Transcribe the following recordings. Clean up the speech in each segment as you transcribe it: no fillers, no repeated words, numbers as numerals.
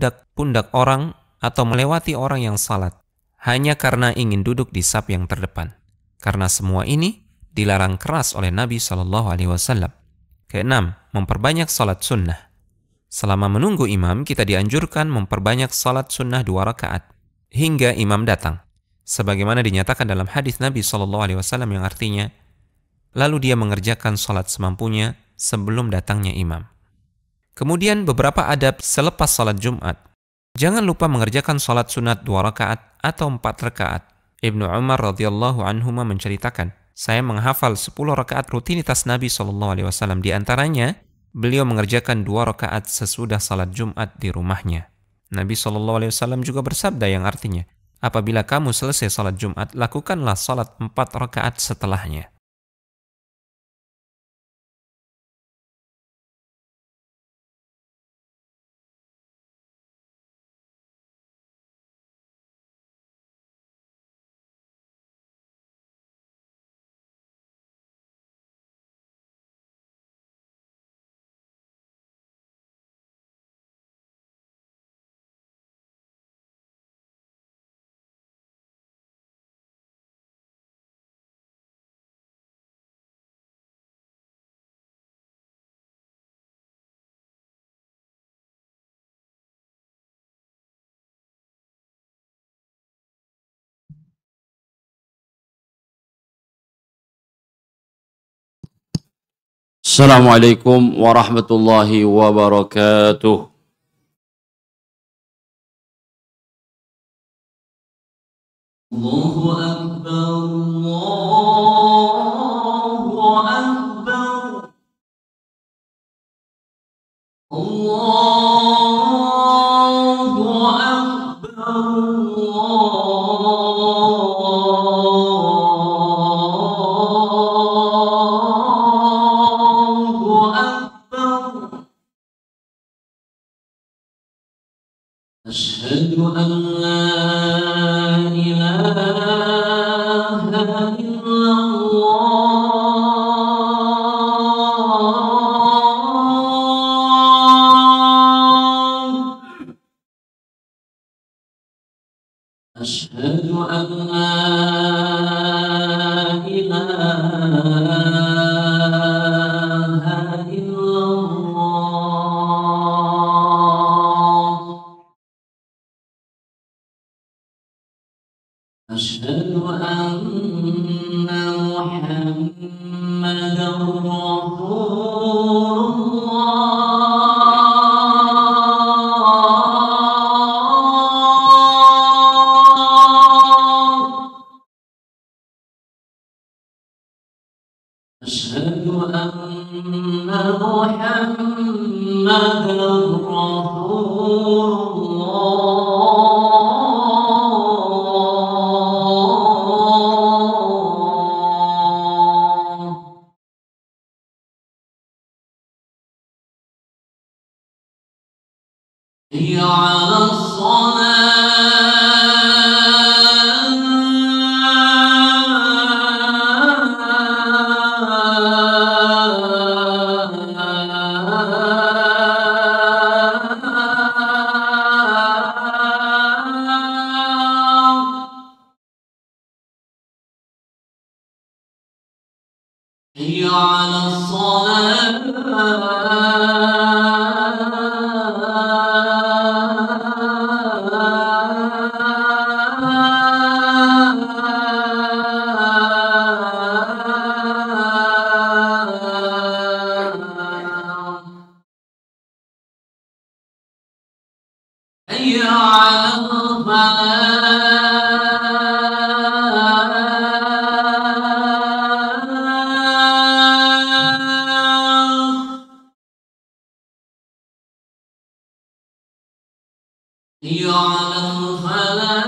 pundak-pundak orang atau melewati orang yang salat hanya karena ingin duduk di saf yang terdepan. Karena semua ini dilarang keras oleh Nabi SAW. Keenam, memperbanyak salat sunnah. Selama menunggu imam, kita dianjurkan memperbanyak salat sunnah 2 rakaat hingga imam datang. Sebagaimana dinyatakan dalam hadis Nabi SAW yang artinya, lalu dia mengerjakan salat semampunya sebelum datangnya imam. Kemudian beberapa adab selepas salat Jumat. Jangan lupa mengerjakan salat sunat 2 rakaat atau 4 rakaat. Ibnu Umar radhiyallahu anhuma menceritakan, saya menghafal 10 rakaat rutinitas Nabi SAW. Di antaranya, beliau mengerjakan 2 rakaat sesudah salat Jumat di rumahnya. Nabi SAW juga bersabda yang artinya, apabila kamu selesai salat Jumat, lakukanlah salat 4 rakaat setelahnya. Assalamualaikum warahmatullahi wabarakatuh. Allahu Akbar, Allahu Akbar, Allahu Akbar, أشهد أن لا إله إلا الله أشهد أن لا إله إلا الله أشهد أن محمدا رسول الله أشهد أن محمدا رسول الله حي على الصلاة حي على الصلاة حي على الفلاح حي على الفلاح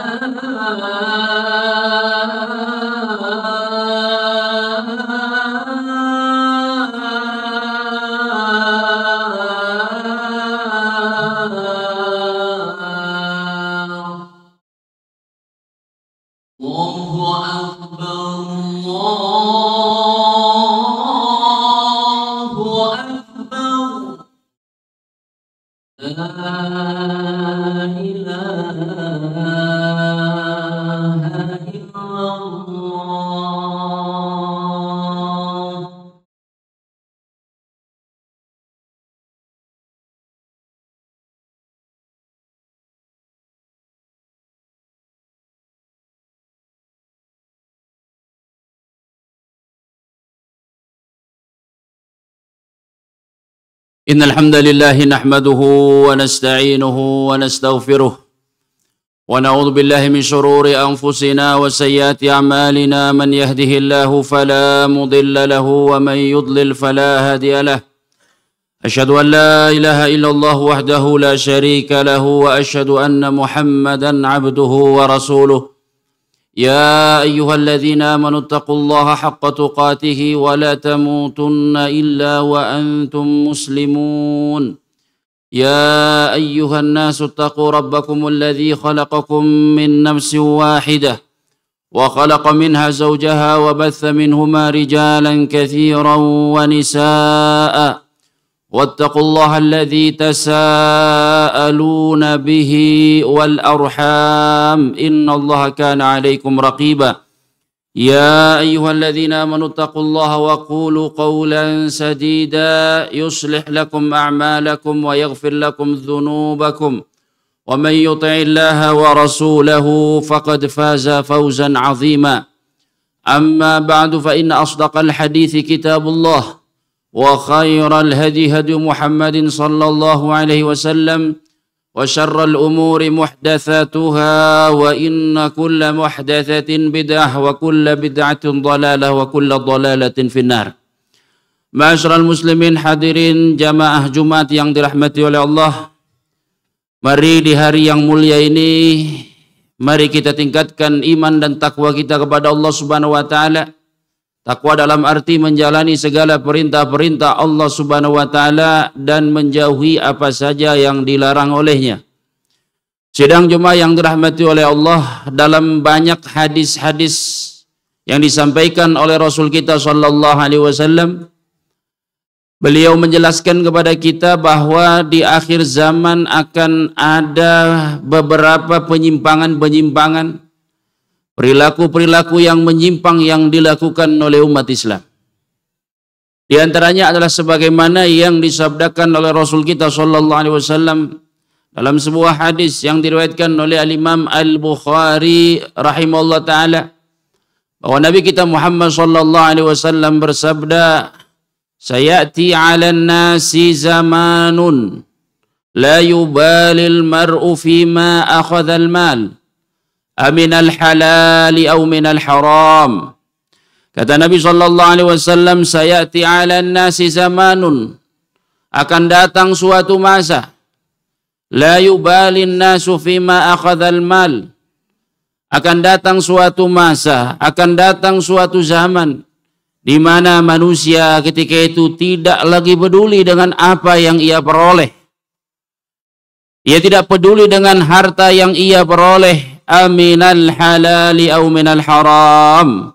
الله أكبر الله أكبر لا إن الحمد لله نحمده ونستعينه ونستغفره ونعوذ بالله من شرور أنفسنا وسيئات أعمالنا من يهده الله فلا مضل له ومن يضلل فلا هادي له أشهد أن لا إله إلا الله وحده لا شريك له وأشهد أن محمدا عبده ورسوله يا أيها الذين آمنوا اتقوا الله حق تقاته ولا تموتن إلا وأنتم مسلمون يا أيها الناس اتقوا ربكم الذي خلقكم من نفس واحدة وخلق منها زوجها وبث منهما رجالا كثيرا ونساء واتقوا الله الذي تساءلون به والأرحام إن الله كان عليكم رقيبا يا أيها الذين آمنوا اتقوا الله وقولوا قولا سديدا يصلح لكم أعمالكم ويغفر لكم ذنوبكم ومن يطع الله ورسوله فقد فاز فوزا عظيما أما بعد فإن أصدق الحديث كتاب الله وخير الهدي هدي محمد صلى الله عليه وسلم وشر الأمور محدثاتها وإن كل محدثة بدعة وكل بدعة ضلالة وكل ضلالة في النار. Ma'asyiral muslimin, hadirin jamaah Jumat yang dirahmati oleh Allah, mari di hari yang mulia ini mari kita tingkatkan iman dan takwa kita kepada Allah Subhanahu wa taala. Takwa dalam arti menjalani segala perintah-perintah Allah Subhanahu wa taala dan menjauhi apa saja yang dilarang olehnya. Sidang Jumat yang dirahmati oleh Allah, dalam banyak hadis-hadis yang disampaikan oleh Rasul kita sallallahu alaihi wasallam, beliau menjelaskan kepada kita bahwa di akhir zaman akan ada beberapa penyimpangan-penyimpangan, perilaku-perilaku yang menyimpang yang dilakukan oleh umat Islam. Di antaranya adalah sebagaimana yang disabdakan oleh Rasul kita sallallahu alaihi wasallam dalam sebuah hadis yang diriwayatkan oleh Al-Imam Al-Bukhari rahimahullah taala, bahwa Nabi kita Muhammad sallallahu alaihi wasallam bersabda, "Sayati 'alan nasi zamanun la yubalil mar'u fima akhadhal mal aminal halali aw minal haram." Kata Nabi sallallahu alaihi wasallam, sayati 'alan nasi zamanun, akan datang suatu masa, la yubalin nasu fima akhadhal mal, akan datang suatu masa, akan datang suatu zaman di mana manusia ketika itu tidak lagi peduli dengan apa yang ia peroleh. Ia tidak peduli dengan harta yang ia peroleh. Aminal halali au minal haram,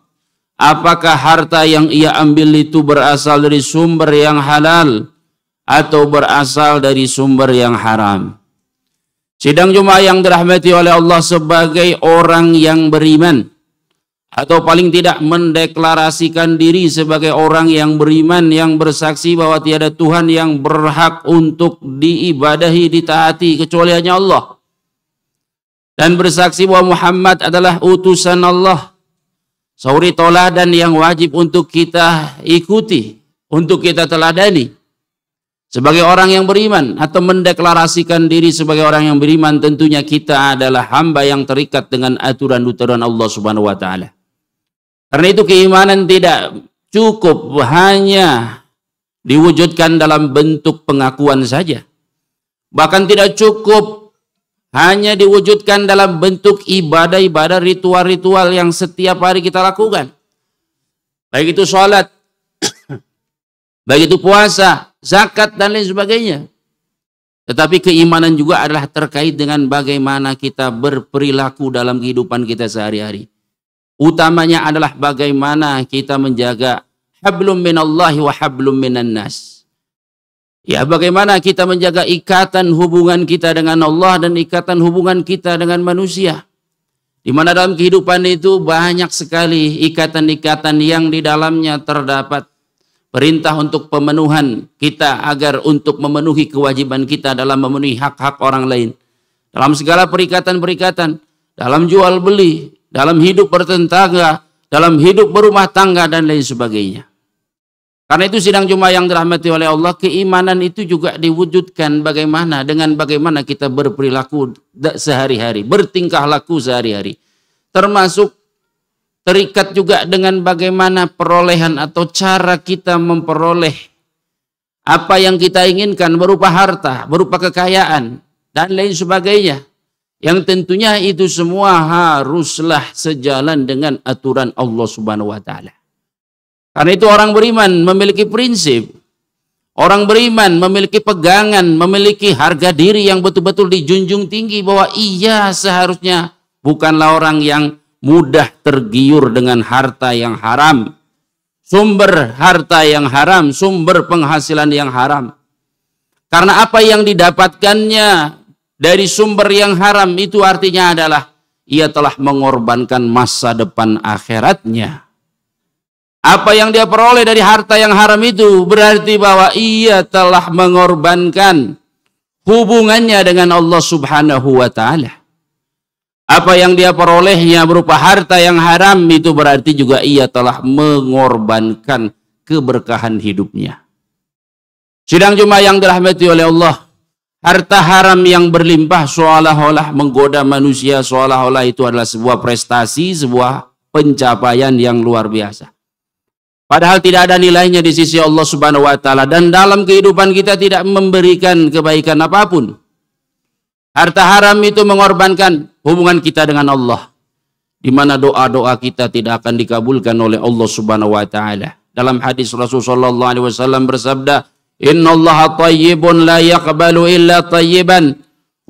apakah harta yang ia ambil itu berasal dari sumber yang halal atau berasal dari sumber yang haram. Sidang Jumat yang dirahmati oleh Allah, sebagai orang yang beriman atau paling tidak mendeklarasikan diri sebagai orang yang beriman, yang bersaksi bahwa tiada Tuhan yang berhak untuk diibadahi, ditaati kecuali hanya Allah, dan bersaksi bahwa Muhammad adalah utusan Allah, suri toladan yang wajib untuk kita ikuti, untuk kita teladani. Sebagai orang yang beriman atau mendeklarasikan diri sebagai orang yang beriman, tentunya kita adalah hamba yang terikat dengan aturan-aturan Allah Subhanahu wa taala. Karena itu keimanan tidak cukup hanya diwujudkan dalam bentuk pengakuan saja. Bahkan tidak cukup hanya diwujudkan dalam bentuk ibadah-ibadah, ritual-ritual yang setiap hari kita lakukan. Baik itu sholat, baik itu puasa, zakat, dan lain sebagainya. Tetapi keimanan juga adalah terkait dengan bagaimana kita berperilaku dalam kehidupan kita sehari-hari. Utamanya adalah bagaimana kita menjaga hablum minallahi wa hablum minan nas. Ya, bagaimana kita menjaga ikatan hubungan kita dengan Allah dan ikatan hubungan kita dengan manusia. Di mana dalam kehidupan itu banyak sekali ikatan-ikatan yang di dalamnya terdapat perintah untuk pemenuhan kita agar untuk memenuhi kewajiban kita dalam memenuhi hak-hak orang lain. Dalam segala perikatan-perikatan, dalam jual beli, dalam hidup bertetangga, dalam hidup berumah tangga, dan lain sebagainya. Karena itu sidang Jumat yang dirahmati oleh Allah, keimanan itu juga diwujudkan dengan bagaimana kita berperilaku sehari-hari, bertingkah laku sehari-hari. Termasuk terikat juga dengan bagaimana perolehan atau cara kita memperoleh apa yang kita inginkan berupa harta, berupa kekayaan, dan lain sebagainya. Yang tentunya itu semua haruslah sejalan dengan aturan Allah Subhanahu wa Ta'ala. Karena itu orang beriman memiliki prinsip. Orang beriman memiliki pegangan, memiliki harga diri yang betul-betul dijunjung tinggi bahwa ia seharusnya bukanlah orang yang mudah tergiur dengan harta yang haram. Sumber harta yang haram, sumber penghasilan yang haram. Karena apa yang didapatkannya dari sumber yang haram itu artinya adalah ia telah mengorbankan masa depan akhiratnya. Apa yang dia peroleh dari harta yang haram itu berarti bahwa ia telah mengorbankan hubungannya dengan Allah Subhanahu wa Ta'ala. Apa yang dia perolehnya berupa harta yang haram itu berarti juga ia telah mengorbankan keberkahan hidupnya. Sidang Jumat yang dirahmati oleh Allah, harta haram yang berlimpah seolah-olah menggoda manusia, seolah-olah itu adalah sebuah prestasi, sebuah pencapaian yang luar biasa. Padahal tidak ada nilainya di sisi Allah Subhanahu wa Ta'ala, dan dalam kehidupan kita tidak memberikan kebaikan apapun. Harta haram itu mengorbankan hubungan kita dengan Allah, di mana doa-doa kita tidak akan dikabulkan oleh Allah Subhanahu wa Ta'ala. Dalam hadis Rasulullah sallallahu alaihi wasallam bersabda, "Innallaha thayyibun la yaqbalu illa thayyiban."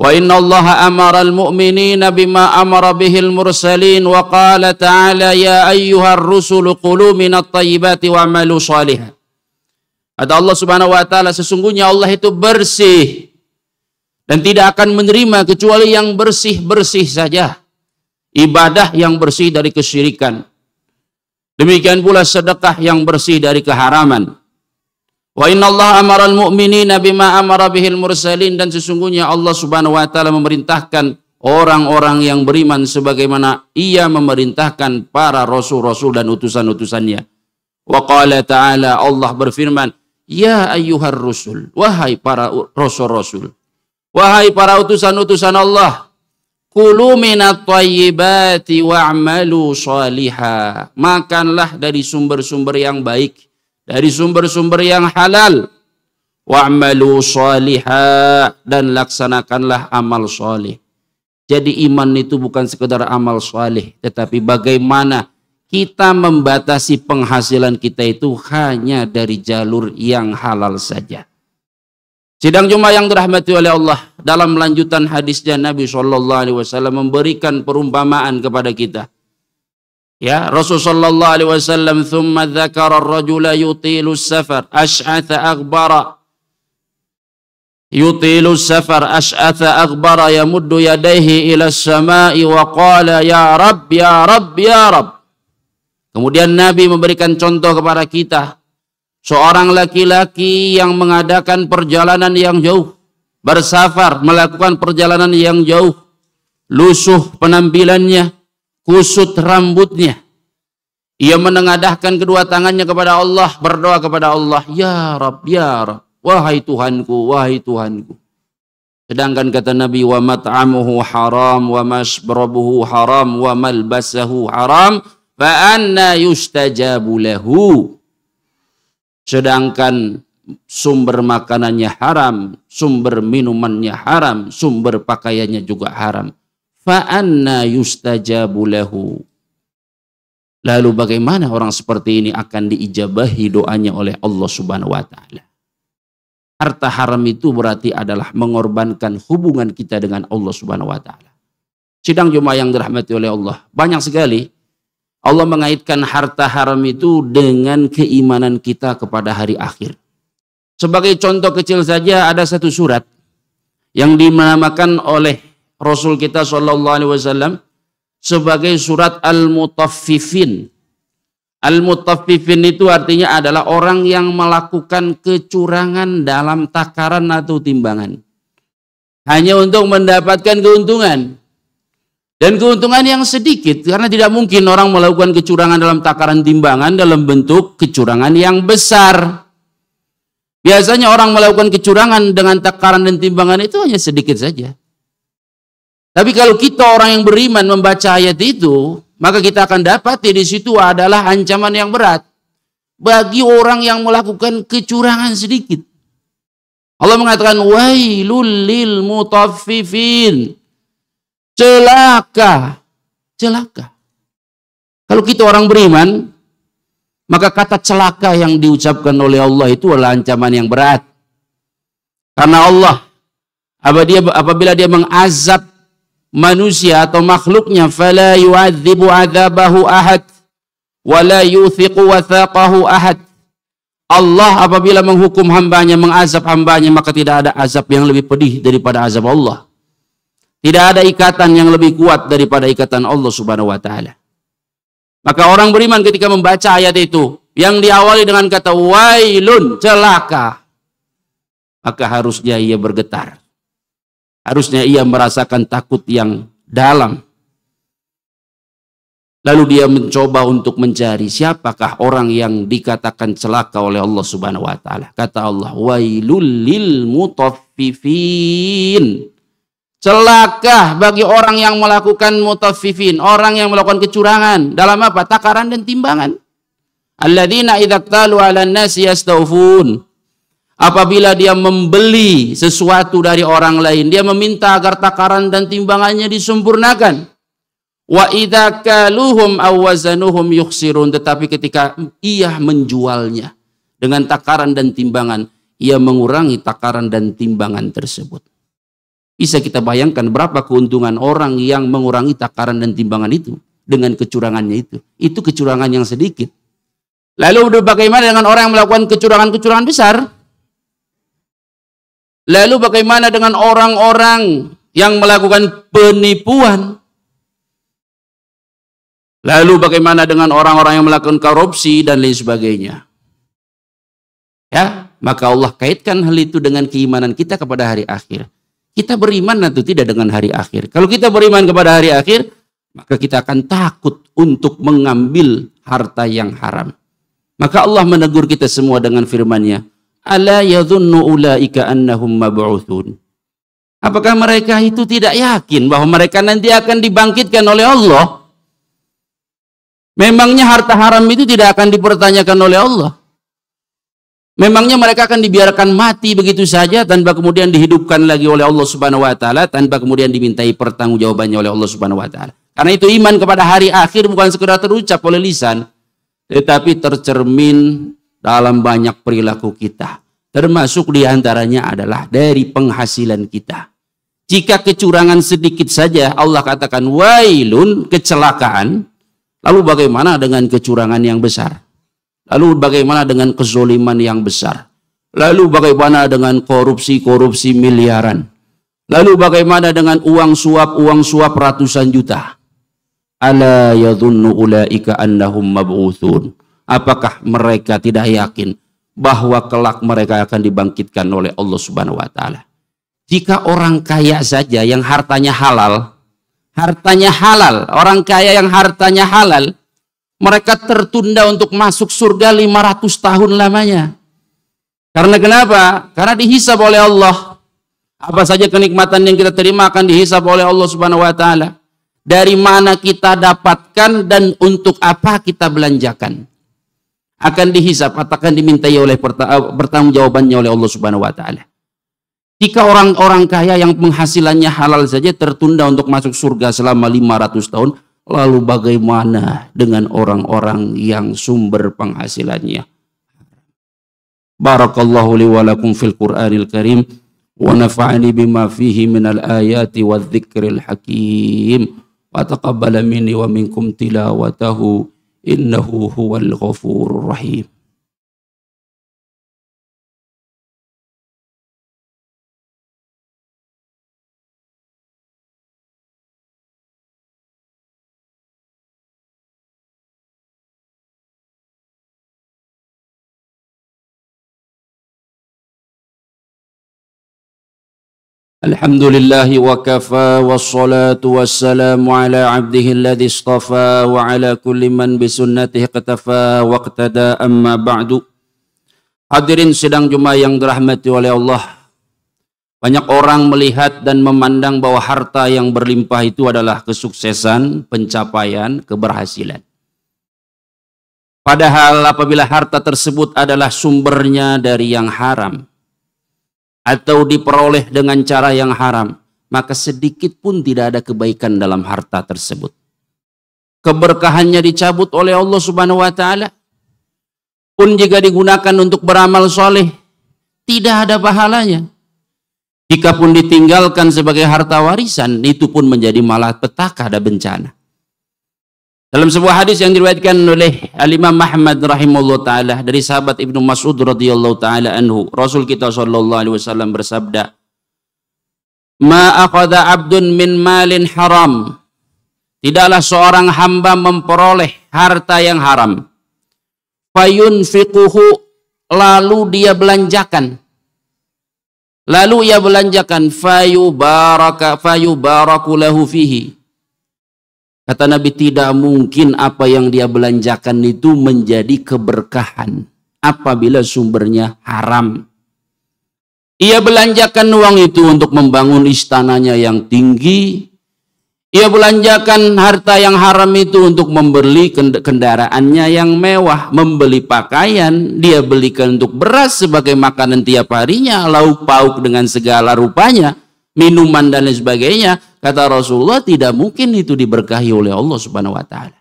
Wa inna Allah amara al-mu'minina bima amara bihil mursalin wa qala ta'ala ya ayyuhar rusulu qulu minat tayyibati wa'malu salihah. Kata Allah Subhanahu wa Ta'ala, sesungguhnya Allah itu bersih dan tidak akan menerima kecuali yang bersih-bersih saja. Ibadah yang bersih dari kesyirikan. Demikian pula sedekah yang bersih dari keharaman. Wa inna Allah amara al-mu'minina bima amara bihil mursalin, dan sesungguhnya Allah Subhanahu wa Ta'ala memerintahkan orang-orang yang beriman sebagaimana ia memerintahkan para rasul-rasul dan utusan-utusannya. Wa qala ta'ala, Allah berfirman, ya ayyuhar rusul, wahai para rasul-rasul, wahai para utusan-utusan Allah, kulu minat thayyibati wa'malu salihah, makanlah dari sumber-sumber yang baik, dari sumber-sumber yang halal, wa'malu salihah, dan laksanakanlah amal salih. Jadi iman itu bukan sekedar amal salih, tetapi bagaimana kita membatasi penghasilan kita itu hanya dari jalur yang halal saja. Sidang Jumat yang dirahmati oleh Allah, dalam lanjutan hadisnya Nabi SAW memberikan perumpamaan kepada kita. Ya, Rasulullah sallallahu alaihi wasallam thumma dzakara ar-rajula yutilu as-safar ash'atha aghbara yamuddu yadayhi ila as-sama'i wa qala ya rab ya rab ya rab. Kemudian Nabi memberikan contoh kepada kita seorang laki-laki yang mengadakan perjalanan yang jauh, bersafar, melakukan perjalanan yang jauh, lusuh penampilannya, kusut rambutnya. Ia menengadahkan kedua tangannya kepada Allah, berdoa kepada Allah, ya Rabb, wahai Tuhanku, wahai Tuhanku. Sedangkan kata Nabi, wa mat'amuhu haram, wa mashrabuhu haram, wa malbasahu haram, fa anna yustajabu lahu. Sedangkan sumber makanannya haram, sumber minumannya haram, sumber pakaiannya juga haram. Fa anna yustajabu lahu. Lalu bagaimana orang seperti ini akan diijabahi doanya oleh Allah Subhanahu wa Ta'ala? Harta haram itu berarti adalah mengorbankan hubungan kita dengan Allah Subhanahu wa Ta'ala. Sidang Jumat yang dirahmati oleh Allah, banyak sekali Allah mengaitkan harta haram itu dengan keimanan kita kepada hari akhir. Sebagai contoh kecil saja, ada satu surat yang dinamakan oleh Rasul kita sallallahu alaihi wasallam sebagai surat Al-Mutaffifin. Al-Mutaffifin itu artinya adalah orang yang melakukan kecurangan dalam takaran atau timbangan hanya untuk mendapatkan keuntungan. Dan keuntungan yang sedikit, karena tidak mungkin orang melakukan kecurangan dalam takaran timbangan dalam bentuk kecurangan yang besar. Biasanya orang melakukan kecurangan dengan takaran dan timbangan itu hanya sedikit saja. Tapi kalau kita orang yang beriman membaca ayat itu, maka kita akan dapati di situ adalah ancaman yang berat bagi orang yang melakukan kecurangan sedikit. Allah mengatakan, wailul lil mutaffifin. Celaka. Kalau kita orang beriman, maka kata celaka yang diucapkan oleh Allah itu adalah ancaman yang berat. Karena Allah, apabila dia mengazab manusia atau makhluknya, fala yu'adzibu adzabahu ahad, wala yuthiqu wathaqahu ahad. Allah apabila menghukum hambanya, mengazab hambanya, maka tidak ada azab yang lebih pedih daripada azab Allah. Tidak ada ikatan yang lebih kuat daripada ikatan Allah Subhanahu wa taala. Maka orang beriman ketika membaca ayat itu yang diawali dengan kata wailun, celaka, maka harusnya ia bergetar. Harusnya ia merasakan takut yang dalam. Lalu dia mencoba untuk mencari siapakah orang yang dikatakan celaka oleh Allah Subhanahu wa taala. Kata Allah, wailul lil mutaffifin. Celaka bagi orang yang melakukan mutaffifin, orang yang melakukan kecurangan dalam apa? Takaran dan timbangan. Alladzina idza qtalu 'alan nasi yastawfun. Apabila dia membeli sesuatu dari orang lain, dia meminta agar takaran dan timbangannya disempurnakan. Wa idza kaluhum aw wazanuhum yukhsirun. Tetapi ketika ia menjualnya dengan takaran dan timbangan, ia mengurangi takaran dan timbangan tersebut. Bisa kita bayangkan berapa keuntungan orang yang mengurangi takaran dan timbangan itu dengan kecurangannya itu. Itu kecurangan yang sedikit. Lalu bagaimana dengan orang yang melakukan kecurangan-kecurangan besar? Lalu bagaimana dengan orang-orang yang melakukan penipuan? Lalu bagaimana dengan orang-orang yang melakukan korupsi dan lain sebagainya? Ya, maka Allah kaitkan hal itu dengan keimanan kita kepada hari akhir. Kita beriman atau tidak dengan hari akhir? Kalau kita beriman kepada hari akhir, maka kita akan takut untuk mengambil harta yang haram. Maka Allah menegur kita semua dengan firman-Nya, "Ala yadhunnu ulaika annahum mab'utsun." Apakah mereka itu tidak yakin bahwa mereka nanti akan dibangkitkan oleh Allah? Memangnya harta haram itu tidak akan dipertanyakan oleh Allah? Memangnya mereka akan dibiarkan mati begitu saja tanpa kemudian dihidupkan lagi oleh Allah Subhanahu wa taala, tanpa kemudian dimintai pertanggungjawabannya oleh Allah Subhanahu wa taala? Karena itu iman kepada hari akhir bukan sekedar terucap oleh lisan, tetapi tercermin dalam banyak perilaku kita. Termasuk diantaranya adalah dari penghasilan kita. Jika kecurangan sedikit saja Allah katakan wailun, kecelakaan, lalu bagaimana dengan kecurangan yang besar? Lalu bagaimana dengan kezoliman yang besar? Lalu bagaimana dengan korupsi miliaran? Lalu bagaimana dengan uang suap ratusan juta? Ala yadhunnu ulaika annahum mab'utsun. Apakah mereka tidak yakin bahwa kelak mereka akan dibangkitkan oleh Allah Subhanahu wa taala? Jika orang kaya saja yang hartanya halal, orang kaya yang hartanya halal, mereka tertunda untuk masuk surga 500 tahun lamanya. Karena kenapa? Karena dihisab oleh Allah. Apa saja kenikmatan yang kita terima akan dihisab oleh Allah Subhanahu wa taala. Dari mana kita dapatkan dan untuk apa kita belanjakan. Akan dihisab, akan dimintai oleh pertanggungjawabannya oleh Allah Subhanahu wa taala. Jika orang-orang kaya yang penghasilannya halal saja tertunda untuk masuk surga selama 500 tahun, lalu bagaimana dengan orang-orang yang sumber penghasilannya? Barakallahu li wa lakum fil Qur'anil Karim wa nafa'ani bima fihi minal ayati wa dzikril hakim wa taqabbala minni wa minkum tilawatahu innahu huwal ghafurur rahim. Alhamdulillahi wa kafa wassalatu wassalamu ala abdihi alladhi istafa wa ala kulli man bisunnatihi qatafa wa qtada amma ba'du. Hadirin sidang Jumat yang dirahmati oleh Allah. Banyak orang melihat dan memandang bahwa harta yang berlimpah itu adalah kesuksesan, pencapaian, keberhasilan. Padahal apabila harta tersebut adalah sumbernya dari yang haram atau diperoleh dengan cara yang haram, maka sedikit pun tidak ada kebaikan dalam harta tersebut. Keberkahannya dicabut oleh Allah Subhanahu wa Ta'ala. Pun jika digunakan untuk beramal soleh, tidak ada pahalanya. Jika pun ditinggalkan sebagai harta warisan, itu pun menjadi malapetaka dan bencana. Dalam sebuah hadis yang diriwayatkan oleh Al-Imam Ahmad rahimahullah ta'ala dari sahabat Ibnu Mas'ud radhiyallahu ta'ala anhu, Rasul kita sallallahu alaihi wasallam bersabda, "Ma aqada 'abdun min malin haram." Tidaklah seorang hamba memperoleh harta yang haram. Fayunfiquhu, lalu dia belanjakan. Fayubaraku lahu fihi. Kata Nabi, tidak mungkin apa yang dia belanjakan itu menjadi keberkahan apabila sumbernya haram. Ia belanjakan uang itu untuk membangun istananya yang tinggi. Ia belanjakan harta yang haram itu untuk membeli kendaraannya yang mewah, membeli pakaian, dia belikan untuk beras sebagai makanan tiap harinya, lauk pauk dengan segala rupanya, minuman dan lain sebagainya. Kata Rasulullah, tidak mungkin itu diberkahi oleh Allah Subhanahu wa Ta'ala.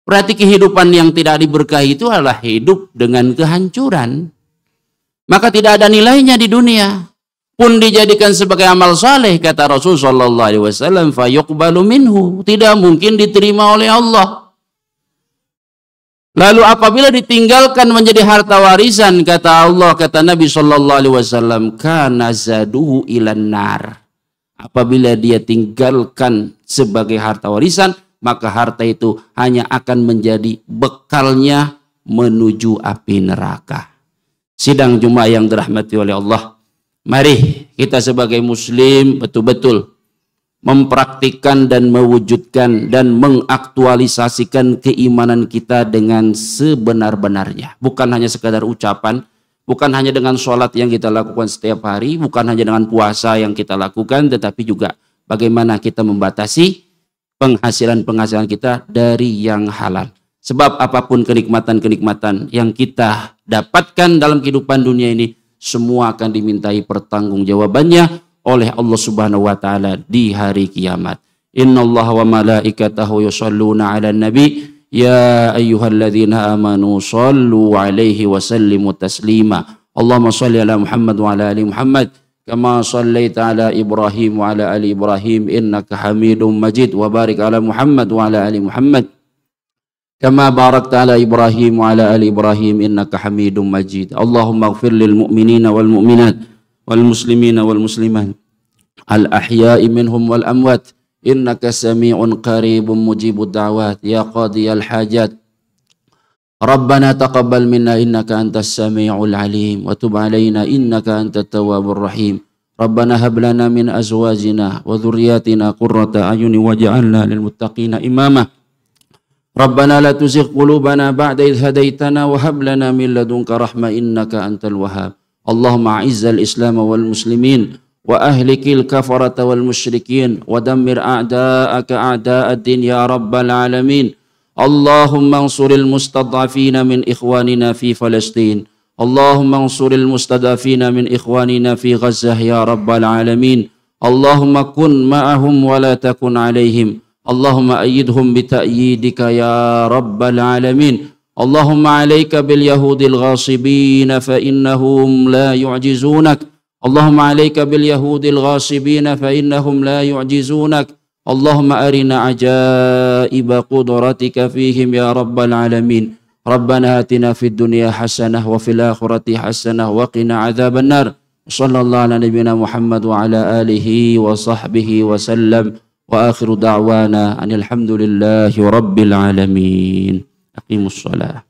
Berarti kehidupan yang tidak diberkahi itu adalah hidup dengan kehancuran. Maka tidak ada nilainya di dunia. Pun dijadikan sebagai amal saleh, kata Rasul sallallahu alaihi wasallam, fayuqbalu minhu, tidak mungkin diterima oleh Allah. Lalu apabila ditinggalkan menjadi harta warisan, kata Allah, kata Nabi sallallahu alaihi wasallam, kana zaduhu ilan nar. Apabila dia tinggalkan sebagai harta warisan, maka harta itu hanya akan menjadi bekalnya menuju api neraka. Sidang Jumat yang dirahmati oleh Allah, mari kita sebagai muslim betul-betul mempraktikkan dan mewujudkan dan mengaktualisasikan keimanan kita dengan sebenar-benarnya. Bukan hanya sekadar ucapan, bukan hanya dengan sholat yang kita lakukan setiap hari, bukan hanya dengan puasa yang kita lakukan, tetapi juga bagaimana kita membatasi penghasilan-penghasilan kita dari yang halal. Sebab apapun kenikmatan-kenikmatan yang kita dapatkan dalam kehidupan dunia ini, semua akan dimintai pertanggungjawabannya oleh Allah Subhanahu wa Ta'ala di hari kiamat. Innallaha wa malaikatahu yusholluna 'alan nabi. Ya ayyuhalladzina amanu sallu alaihi wa sallimu taslima. Allahumma salli ala Muhammad wa ala ali Muhammad kama sallaita ala Ibrahim wa ala ali Ibrahim innaka Hamidum Majid, wa barik ala Muhammad wa ala ali Muhammad kama barakta ala Ibrahim wa ala ali Ibrahim innaka Hamidum Majid. Allahumma ighfir lil mu'minina wal mu'minat wal muslimina wal muslimat al ahya'i minhum wal amwat innaka sami'un qaribun mujibud da'wat ya qadiyal hajat. Rabbana taqabbal minna innaka antas sami'ul alim wa tub alaina innaka antat tawwabur rahim. Rabbana hab lana min azwajina wa dhurriyyatina qurrata a'yuni waj'alna lil muttaqina imama. Rabbana la tuzigh qulubana ba'da idh hadaitana wa hab lana min ladunka rahmah innaka antal wahhab. Allahumma a'izzal islam wal muslimin wa ahlikil kafarata wal musyrikin wa dammir a'da'aka a'da'ad din ya rabbal alamin. Allahumma ansuril mustad'afina min ikhwanina fi Palestin. Allahumma ansuril mustad'afina min ikhwanina fi Gazzah ya rabbal alamin. Allahumma kun ma'ahum wa la takun alaihim. Allahumma ayyidhum bita'yidika ya rabbal alamin. Allahumma alayka bil yahudil ghasibin fa innahum la yu'jizunak. Allahumma alayka bil yahudil ghasibin fa innahum la yu'jizunak. Allahumma arina ajaiba qudratika fihim ya rabbal alamin. Rabbana atina fid dunya hasanah wa fil akhirati hasanah wa qina adzaban nar. Sallallahu ala nabiyyina Muhammad wa ala alihi wa sahbihi wa sallam. Wa akhiru da'wana anil hamdulillahi rabbil alamin. Aqimus shalah.